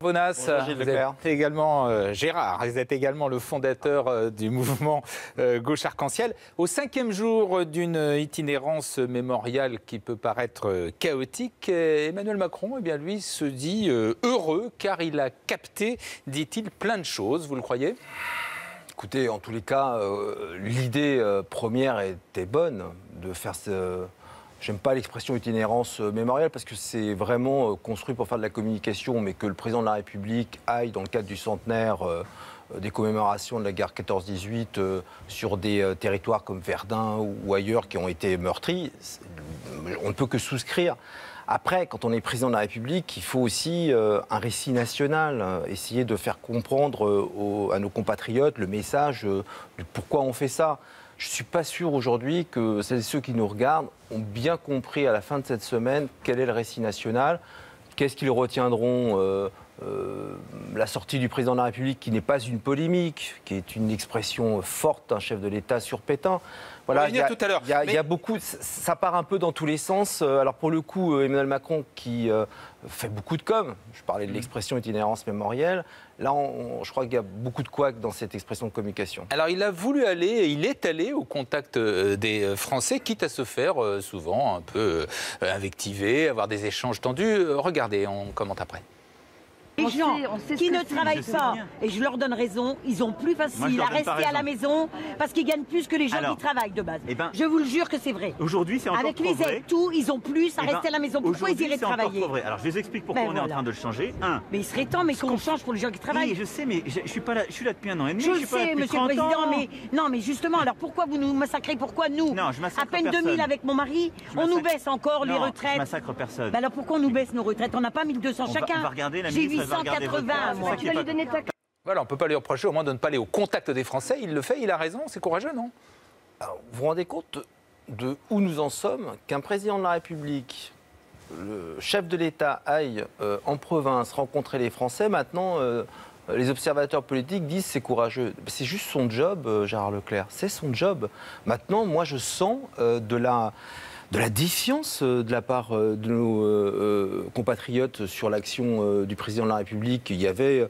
Bonas, Bonjour, vous êtes également Gérard, vous êtes également le fondateur du mouvement Gauche Arc-en-Ciel. Au 5e jour d'une itinérance mémoriale qui peut paraître chaotique, Emmanuel Macron, eh bien, lui, se dit heureux car il a capté, dit-il, plein de choses. Vous le croyez ? Écoutez, en tous les cas, l'idée première était bonne de faire ce... J'aime pas l'expression itinérance mémorielle parce que c'est vraiment construit pour faire de la communication, mais que le président de la République aille dans le cadre du centenaire des commémorations de la guerre 14-18 sur des territoires comme Verdun ou ailleurs qui ont été meurtris, on ne peut que souscrire. Après, quand on est président de la République, il faut aussi un récit national, essayer de faire comprendre à nos compatriotes le message de pourquoi on fait ça. Je ne suis pas sûr aujourd'hui que celles et ceux qui nous regardent ont bien compris à la fin de cette semaine quel est le récit national, qu'est-ce qu'ils retiendront la sortie du président de la République qui n'est pas une polémique, qui est une expression forte d'un chef de l'État sur Pétain. Voilà, il y a beaucoup, ça part un peu dans tous les sens. Alors pour le coup, Emmanuel Macron qui fait beaucoup de com', je parlais de l'expression itinérance mémorielle, là je crois qu'il y a beaucoup de couacs dans cette expression de communication. Alors il a voulu aller, et il est allé au contact des Français, quitte à se faire souvent un peu invectiver, avoir des échanges tendus. Regardez, on commente après. Les gens qui ne travaillent pas, et je leur donne raison, ils ont plus facile à rester à la maison parce qu'ils gagnent plus que les gens qui travaillent de base. Je vous le jure que c'est vrai. Aujourd'hui, c'est encore avec les aides, tout, ils ont plus à rester à la maison. Pourquoi ils iraient travailler? Alors, je vous explique pourquoi on est en train de le changer. Mais il serait temps, mais qu'on change pour les gens qui travaillent. Oui, je sais, mais je suis pas là. Je suis là depuis un an et demi. Je le sais, Monsieur le Président, mais non, mais justement, alors pourquoi vous nous massacrez? Pourquoi nous? Non, je massacre à peine personne. 2000 avec mon mari, on nous baisse encore les retraites. Je massacre personne. Alors pourquoi on nous baisse nos retraites? On n'a pas 1200 chacun. J'ai 880. Voilà, on ne peut pas lui reprocher au moins de ne pas aller au contact des Français. Il le fait, il a raison, c'est courageux, non? Alors, vous vous rendez compte de où nous en sommes, qu'un président de la République, le chef de l'État aille en province rencontrer les Français, maintenant les observateurs politiques disent c'est courageux. C'est juste son job, Gérard Leclerc, c'est son job. Maintenant, moi je sens de la défiance de la part de nos compatriotes sur l'action du président de la République. Il y avait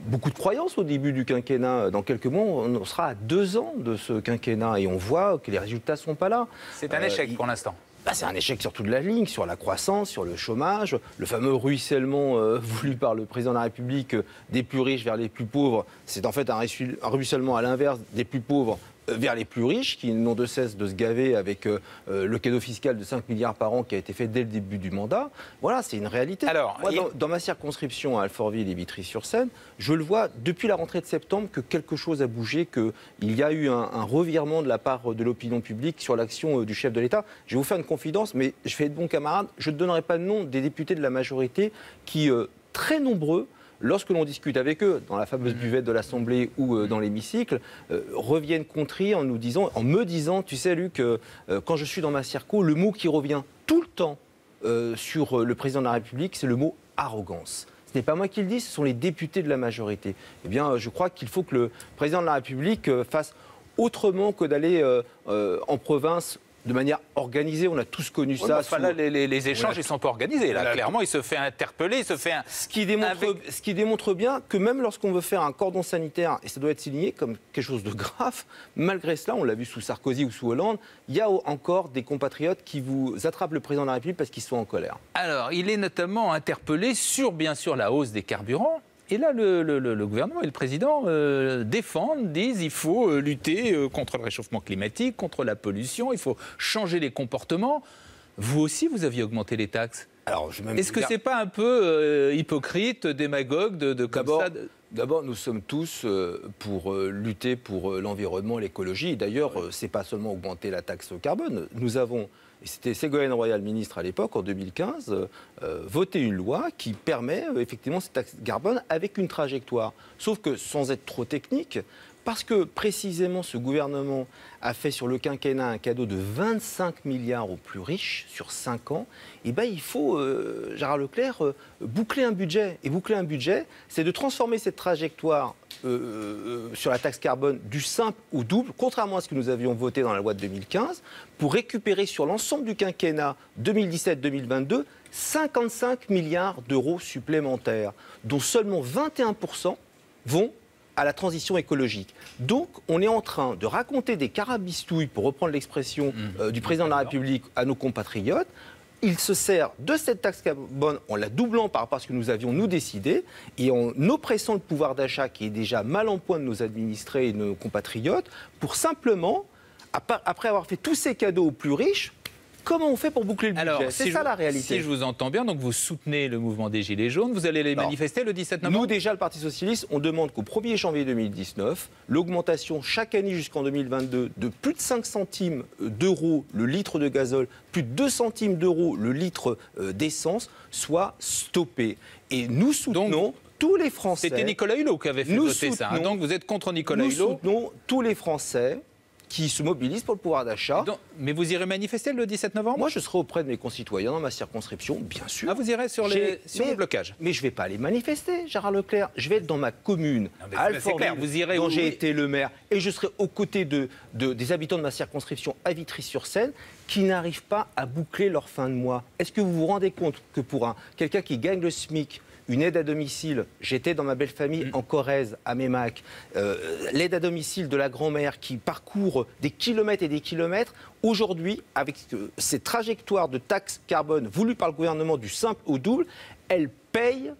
beaucoup de croyances au début du quinquennat. Dans quelques mois, on sera à 2 ans de ce quinquennat et on voit que les résultats ne sont pas là. C'est un échec pour l'instant. C'est un échec sur toute la ligne, sur la croissance, sur le chômage, le fameux ruissellement voulu par le président de la République des plus riches vers les plus pauvres. C'est en fait un ruissellement à l'inverse des plus pauvres vers les plus riches, qui n'ont de cesse de se gaver avec le cadeau fiscal de 5 milliards par an qui a été fait dès le début du mandat. Voilà, c'est une réalité. Alors, moi, dans ma circonscription à Alfortville et Vitry-sur-Seine, je le vois depuis la rentrée de septembre que quelque chose a bougé, qu'il y a eu un revirement de la part de l'opinion publique sur l'action du chef de l'État. Je vais vous faire une confidence, mais je vais être bon camarade, je ne donnerai pas le nom des députés de la majorité qui, très nombreux, lorsque l'on discute avec eux, dans la fameuse buvette de l'Assemblée ou dans l'hémicycle, reviennent contrer en me disant, tu sais Luc, quand je suis dans ma circo, le mot qui revient tout le temps sur le président de la République, c'est le mot arrogance. Ce n'est pas moi qui le dis, ce sont les députés de la majorité. Eh bien, je crois qu'il faut que le président de la République fasse autrement que d'aller en province de manière organisée. On a tous connu ça. Enfin, là, les échanges, ils ne sont pas organisés. Là, clairement, il se fait interpeller, il se fait ce qui démontre bien que même lorsqu'on veut faire un cordon sanitaire, et ça doit être signé comme quelque chose de grave, malgré cela, on l'a vu sous Sarkozy ou sous Hollande, il y a encore des compatriotes qui vous attrapent le président de la République parce qu'ils sont en colère. Alors, il est notamment interpellé sur, bien sûr, la hausse des carburants. Et là, le gouvernement et le président défendent, disent qu'il faut lutter contre le réchauffement climatique, contre la pollution, il faut changer les comportements. Vous aussi, vous aviez augmenté les taxes. Est-ce que ce n'est pas un peu hypocrite, démagogue de comme ça D'abord, nous sommes tous pour lutter pour l'environnement et l'écologie. D'ailleurs, ce n'est pas seulement augmenter la taxe carbone. Nous avons, et c'était Ségolène Royal, ministre à l'époque, en 2015, voté une loi qui permet effectivement cette taxe carbone avec une trajectoire. Sauf que, sans être trop technique, Parce que précisément ce gouvernement a fait sur le quinquennat un cadeau de 25 milliards aux plus riches sur 5 ans, et ben il faut, Gérard Leclerc, boucler un budget. Et boucler un budget, c'est de transformer cette trajectoire sur la taxe carbone du simple au double, contrairement à ce que nous avions voté dans la loi de 2015, pour récupérer sur l'ensemble du quinquennat 2017-2022 55 milliards d'euros supplémentaires, dont seulement 21% vont à la transition écologique. Donc, on est en train de raconter des carabistouilles, pour reprendre l'expression du président de la République, à nos compatriotes. Il se sert de cette taxe carbone en la doublant par rapport à ce que nous avions, nous, décidé, et en oppressant le pouvoir d'achat qui est déjà mal en point de nos administrés et de nos compatriotes, pour simplement, après avoir fait tous ces cadeaux aux plus riches, comment on fait pour boucler le budget? C'est ça la réalité. Si je vous entends bien, donc vous soutenez le mouvement des Gilets jaunes, vous allez les manifester le 17 novembre? Nous, déjà, le Parti Socialiste, on demande qu'au 1er janvier 2019, l'augmentation chaque année jusqu'en 2022 de plus de 5 centimes d'euros le litre de gazole, plus de 2 centimes d'euros le litre d'essence, soit stoppée. Et nous soutenons tous les Français... C'était Nicolas Hulot qui avait fait voter ça. Donc vous êtes contre Nicolas Hulot? Nous soutenons tous les Français qui se mobilisent pour le pouvoir d'achat. Mais vous irez manifester le 17 novembre? Moi, je serai auprès de mes concitoyens dans ma circonscription, bien sûr. Ah, vous irez sur le blocage? Mais je ne vais pas aller manifester, Gérard Leclerc. Je vais être dans ma commune, à Alfortville, vous irez dont j'ai été le maire. Et je serai aux côtés des habitants de ma circonscription à Vitry-sur-Seine qui n'arrivent pas à boucler leur fin de mois. Est-ce que vous vous rendez compte que pour quelqu'un qui gagne le SMIC, une aide à domicile, j'étais dans ma belle famille en Corrèze, à Mémac, l'aide à domicile de la grand-mère qui parcourt des kilomètres et des kilomètres, aujourd'hui, avec ces trajectoires de taxes carbone voulues par le gouvernement du simple au double, elle paye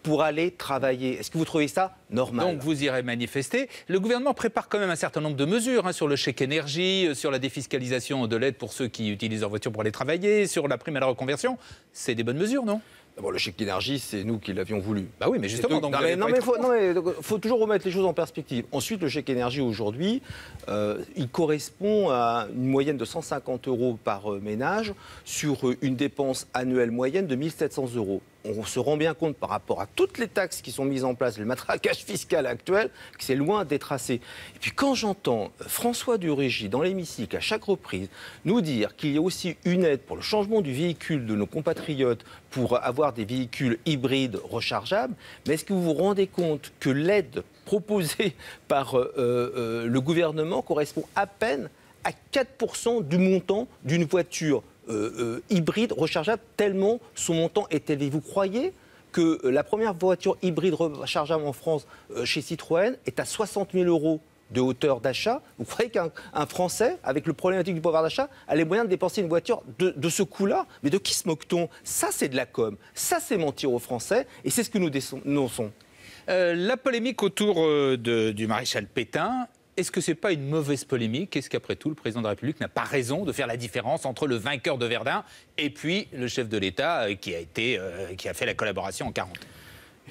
pour aller travailler. Est-ce que vous trouvez ça normal? Donc vous irez manifester. Le gouvernement prépare quand même un certain nombre de mesures sur le chèque énergie, sur la défiscalisation de l'aide pour ceux qui utilisent leur voiture pour aller travailler, sur la prime à la reconversion. C'est des bonnes mesures, non? D'abord, le chèque énergie, c'est nous qui l'avions voulu. Bah oui, mais justement, donc il faut toujours remettre les choses en perspective. Ensuite, le chèque énergie, aujourd'hui, il correspond à une moyenne de 150 € par ménage sur une dépense annuelle moyenne de 1 700 €. On se rend bien compte par rapport à toutes les taxes qui sont mises en place, le matraquage fiscal actuel, que c'est loin d'être assez. Et puis quand j'entends François de Rugy dans l'hémicycle à chaque reprise nous dire qu'il y a aussi une aide pour le changement du véhicule de nos compatriotes pour avoir des véhicules hybrides rechargeables, mais est-ce que vous vous rendez compte que l'aide proposée par le gouvernement correspond à peine à 4% du montant d'une voiture hybride rechargeable, tellement son montant est élevé. Vous croyez que la première voiture hybride rechargeable en France chez Citroën est à 60 000 € de hauteur d'achat? Vous croyez qu'un Français, avec le problématique du pouvoir d'achat, a les moyens de dépenser une voiture de ce coût-là? Mais de qui se moque-t-on? Ça, c'est de la com. Ça, c'est mentir aux Français. Et c'est ce que nous dénonçons. La polémique autour du maréchal Pétain, est-ce que ce n'est pas une mauvaise polémique? Est-ce qu'après tout, le président de la République n'a pas raison de faire la différence entre le vainqueur de Verdun et puis le chef de l'État qui a fait la collaboration en 40?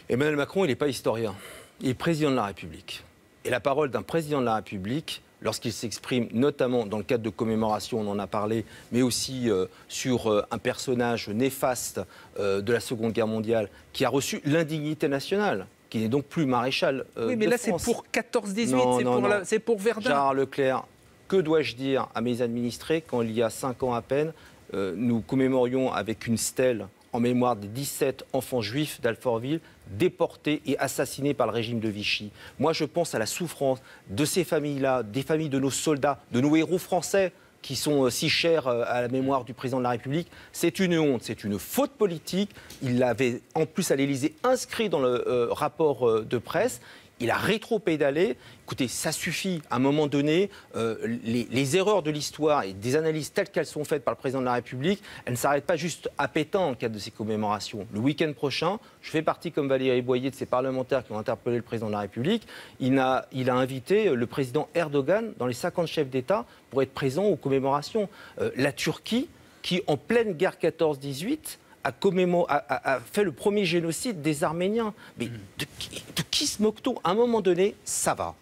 Emmanuel Macron, il n'est pas historien. Il est président de la République. Et la parole d'un président de la République, lorsqu'il s'exprime, notamment dans le cadre de commémoration, on en a parlé, mais aussi sur un personnage néfaste de la Seconde Guerre mondiale, qui a reçu l'indignité nationale, qui n'est donc plus maréchal oui, mais là, c'est pour 14-18, c'est pour Verdun. Gérard Leclerc, que dois-je dire à mes administrés quand, il y a 5 ans à peine, nous commémorions avec une stèle en mémoire des 17 enfants juifs d'Alfortville déportés et assassinés par le régime de Vichy. Moi, je pense à la souffrance de ces familles-là, des familles de nos soldats, de nos héros français, qui sont si chers à la mémoire du président de la République. C'est une honte, c'est une faute politique. Il l'avait en plus à l'Élysée inscrit dans le rapport de presse. Il a rétro-pédalé. Écoutez, ça suffit. À un moment donné, les erreurs de l'histoire et des analyses telles qu'elles sont faites par le président de la République, elles ne s'arrêtent pas juste à Pétain dans le cadre de ces commémorations. Le week-end prochain, je fais partie, comme Valérie Boyer, de ces parlementaires qui ont interpellé le président de la République. Il a invité le président Erdogan dans les 50 chefs d'État pour être présent aux commémorations. La Turquie, qui en pleine guerre 14-18, a fait le premier génocide des Arméniens. Mais de qui se moque-t-on? À un moment donné, ça va.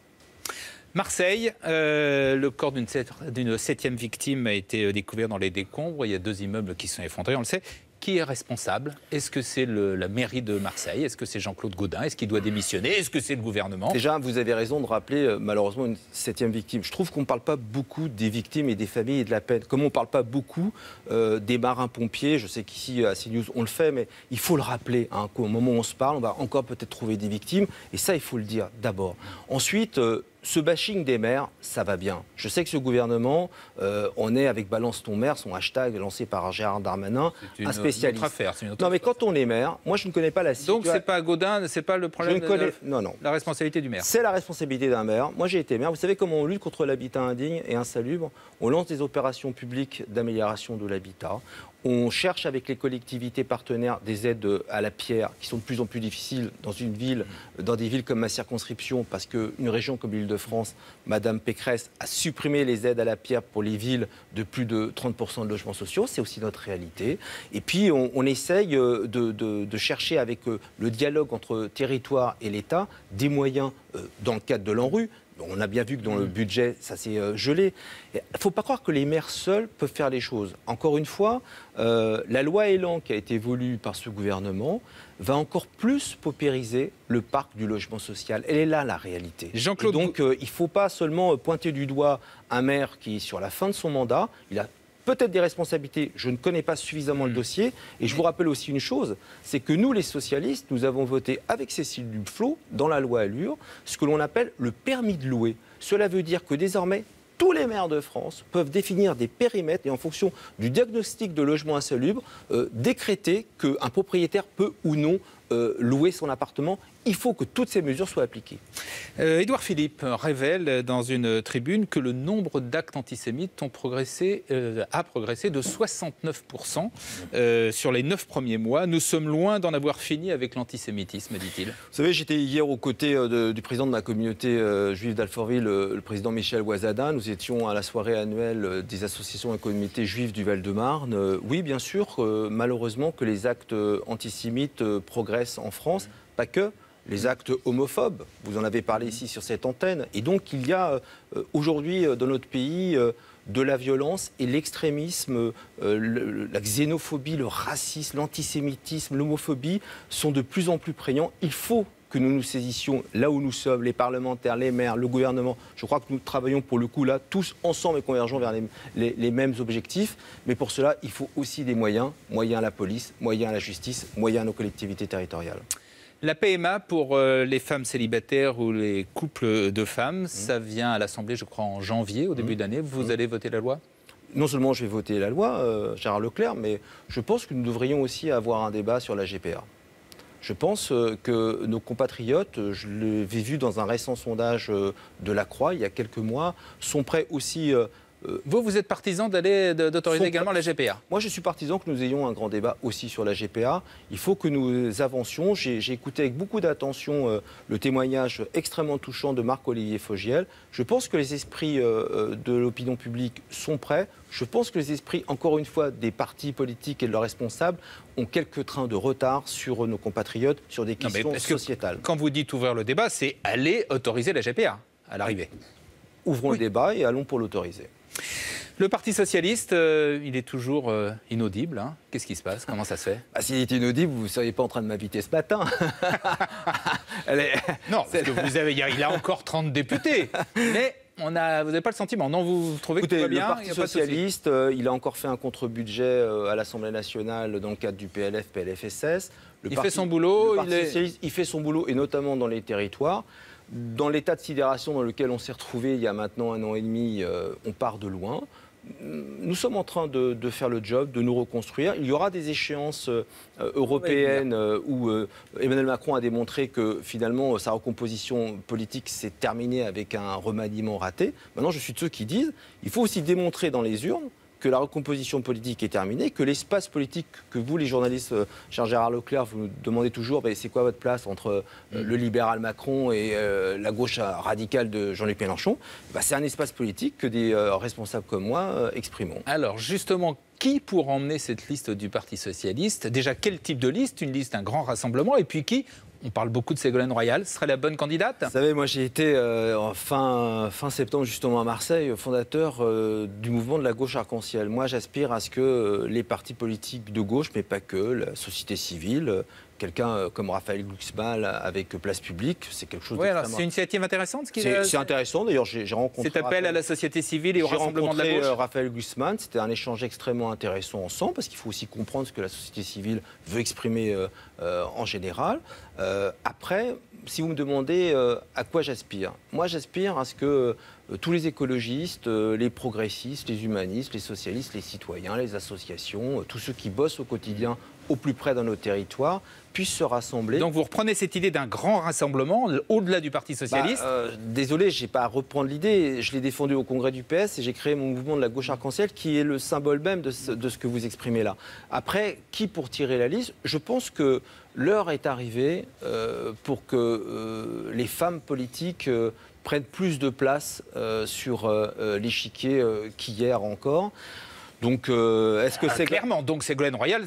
Marseille, le corps d'une 7e victime a été découvert dans les décombres. Il y a 2 immeubles qui sont effondrés, on le sait. qui est responsable? Est-ce que c'est la mairie de Marseille? Est-ce que c'est Jean-Claude Gaudin? Est-ce qu'il doit démissionner? Est-ce que c'est le gouvernement? Déjà, vous avez raison de rappeler malheureusement une 7e victime. Je trouve qu'on ne parle pas beaucoup des victimes et des familles et de la peine. Comme on ne parle pas beaucoup des marins-pompiers, je sais qu'ici à CNews on le fait, mais il faut le rappeler, hein, qu'au moment où on se parle, on va encore peut-être trouver des victimes. Et ça, il faut le dire d'abord. Ensuite, ce bashing des maires, ça va bien. Je sais que ce gouvernement, on est avec Balance ton maire, son hashtag lancé par Gérard Darmanin, un spécialiste. C'est une autre non, mais affaire. quand on est maire, moi je ne connais pas la situation. Donc c'est pas Gaudin, c'est pas le problème la responsabilité du maire. C'est la responsabilité d'un maire. Moi j'ai été maire. Vous savez comment on lutte contre l'habitat indigne et insalubre? On lance des opérations publiques d'amélioration de l'habitat. On cherche avec les collectivités partenaires des aides à la pierre qui sont de plus en plus difficiles dans des villes comme ma circonscription, parce qu'une région comme l'Île-de-France, Madame Pécresse a supprimé les aides à la pierre pour les villes de plus de 30% de logements sociaux. C'est aussi notre réalité. Et puis on essaye de chercher avec le dialogue entre territoire et l'État des moyens dans le cadre de l'ANRU. On a bien vu que dans le budget, ça s'est gelé. Il ne faut pas croire que les maires seuls peuvent faire les choses. Encore une fois, la loi Elan qui a été voulue par ce gouvernement va encore plus paupériser le parc du logement social. Elle est là, la réalité. Jean-Claude... Donc, il ne faut pas seulement pointer du doigt un maire qui est sur la fin de son mandat. Il a peut-être des responsabilités, je ne connais pas suffisamment le dossier. Et je vous rappelle aussi une chose, c'est que nous, les socialistes, nous avons voté avec Cécile Duflot, dans la loi Allure, ce que l'on appelle le permis de louer. Cela veut dire que désormais, tous les maires de France peuvent définir des périmètres et en fonction du diagnostic de logement insalubre, décréter qu'un propriétaire peut ou non louer son appartement. Il faut que toutes ces mesures soient appliquées. Édouard Philippe révèle dans une tribune que le nombre d'actes antisémites a progressé de 69% sur les 9 premiers mois. Nous sommes loin d'en avoir fini avec l'antisémitisme, dit-il. Vous savez, j'étais hier aux côtés du président de la communauté juive d'Alfortville, le président Michel Ouazada. Nous étions à la soirée annuelle des associations et communautés juives du Val-de-Marne. Oui, bien sûr, malheureusement, que les actes antisémites progressent en France, pas que. Les actes homophobes, vous en avez parlé ici sur cette antenne. Et donc il y a aujourd'hui dans notre pays de la violence et l'extrémisme, la xénophobie, le racisme, l'antisémitisme, l'homophobie sont de plus en plus prégnants. Il faut que nous nous saisissions là où nous sommes, les parlementaires, les maires, le gouvernement. Je crois que nous travaillons pour le coup là, tous ensemble et convergeons vers les mêmes objectifs. Mais pour cela, il faut aussi des moyens. Moyens à la police, moyens à la justice, moyens à nos collectivités territoriales. La PMA pour les femmes célibataires ou les couples de femmes, ça vient à l'Assemblée, je crois, en janvier, au début d'année. Vous allez voter la loi ? Non seulement je vais voter la loi, Gérard Leclerc, mais je pense que nous devrions aussi avoir un débat sur la GPA. Je pense que nos compatriotes, je l'ai vu dans un récent sondage de la Croix, il y a quelques mois, sont prêts aussi... Vous êtes partisan d'autoriser également la GPA? Moi, je suis partisan que nous ayons un grand débat aussi sur la GPA. Il faut que nous avancions. J'ai écouté avec beaucoup d'attention le témoignage extrêmement touchant de Marc-Olivier Fogiel. Je pense que les esprits de l'opinion publique sont prêts. Je pense que les esprits, encore une fois, des partis politiques et de leurs responsables ont quelques trains de retard sur nos compatriotes, sur des questions sociétales. Quand vous dites ouvrir le débat, c'est aller autoriser la GPA à l'arrivée. Ouvrons le débat et allons pour l'autoriser. Le Parti socialiste, il est toujours inaudible. Hein. Qu'est-ce qui se passe? Comment ça se fait? S'il est inaudible, vous ne seriez pas en train de m'inviter ce matin. Non, parce que il a encore 30 députés. Mais vous n'avez pas le sentiment. Non, vous trouvez que tout va bien? Le Parti socialiste, il a encore fait un contre-budget à l'Assemblée nationale dans le cadre du PLF, PLFSS. Il fait son boulot. Le Parti socialiste, il fait son boulot, et notamment dans les territoires. Dans l'état de sidération dans lequel on s'est retrouvé il y a maintenant 1 an et demi, on part de loin. Nous sommes en train de faire le job, de nous reconstruire. Il y aura des échéances européennes où Emmanuel Macron a démontré que finalement sa recomposition politique s'est terminée avec un remaniement raté. Maintenant, je suis de ceux qui disent qu'il faut aussi démontrer dans les urnes que la recomposition politique est terminée, que l'espace politique que vous, les journalistes, cher Gérard Leclerc, vous nous demandez toujours, c'est quoi votre place entre le libéral Macron et la gauche radicale de Jean-Luc Mélenchon? C'est un espace politique que des responsables comme moi exprimeront. Alors justement, qui pour emmener cette liste du Parti socialiste? Déjà, quel type de liste? Une liste, un grand rassemblement, et puis qui? On parle beaucoup de Ségolène Royal. Ce serait la bonne candidate? Vous savez, moi j'ai été en fin septembre justement à Marseille, fondateur du mouvement de la gauche arc-en-ciel. Moi j'aspire à ce que les partis politiques de gauche, mais pas que, la société civile, quelqu'un comme Raphaël Glucksmann avec Place Publique, c'est quelque chose alors c'est une initiative intéressante. C'est intéressant, d'ailleurs j'ai rencontré... Cet appel à la société civile et au rassemblement de la gauche. J'ai rencontré Raphaël Glucksmann, c'était un échange extrêmement intéressant ensemble, parce qu'il faut aussi comprendre ce que la société civile veut exprimer en général. Après, si vous me demandez à quoi j'aspire, moi j'aspire à ce que tous les écologistes, les progressistes, les humanistes, les socialistes, les citoyens, les associations, tous ceux qui bossent au quotidien au plus près de nos territoires, puissent se rassembler. Donc vous reprenez cette idée d'un grand rassemblement au-delà du Parti socialiste? Désolé, je n'ai pas à reprendre l'idée. Je l'ai défendue au congrès du PS et j'ai créé mon mouvement de la gauche arc-en-ciel qui est le symbole même de ce que vous exprimez là. Après, qui pour tirer la liste? Je pense que l'heure est arrivée pour que les femmes politiques prennent plus de place sur l'échiquier qu'hier encore. Donc, est-ce que c'est clairement, donc Ségolène Royal,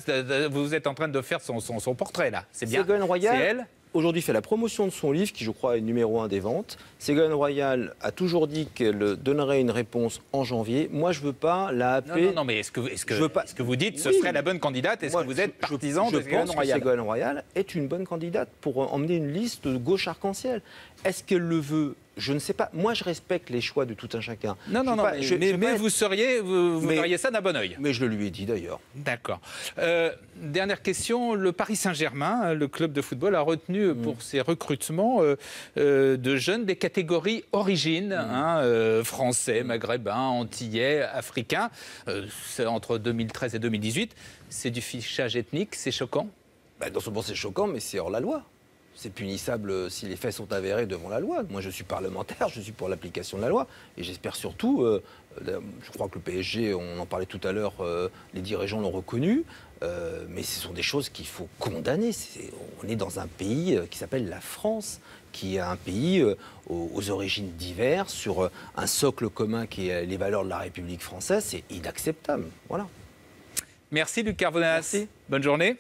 vous êtes en train de faire son portrait là, c'est bien. Ségolène Royal, c'est elle. Aujourd'hui, fait la promotion de son livre, qui je crois est numéro 1 des ventes. Ségolène Royal a toujours dit qu'elle donnerait une réponse en janvier. Moi, je ne veux pas la happer. Non, mais est-ce que vous dites ce serait la bonne candidate? Est-ce que vous êtes partisan de Ségolène Royal? Je pense que Ségolène Royal est une bonne candidate pour emmener une liste de gauche arc-en-ciel. Est-ce qu'elle le veut? Je ne sais pas. Moi, je respecte les choix de tout un chacun. Mais vous verriez ça d'un bon oeil. Mais je le lui ai dit d'ailleurs. D'accord. Dernière question. Le Paris Saint-Germain, le club de football, a retenu pour ses recrutements de jeunes des catégories origines, français, maghrébins, antillais, africains, entre 2013 et 2018. C'est du fichage ethnique, c'est choquant? Non seulement c'est choquant, mais c'est hors la loi. C'est punissable si les faits sont avérés devant la loi. Moi, je suis parlementaire, je suis pour l'application de la loi. Et j'espère surtout, je crois que le PSG, on en parlait tout à l'heure, les dirigeants l'ont reconnu, mais ce sont des choses qu'il faut condamner. On est dans un pays qui s'appelle la France, qui est un pays aux origines diverses, sur un socle commun qui est les valeurs de la République française. C'est inacceptable. Voilà. Merci Luc Carvounas. Merci. Bonne journée.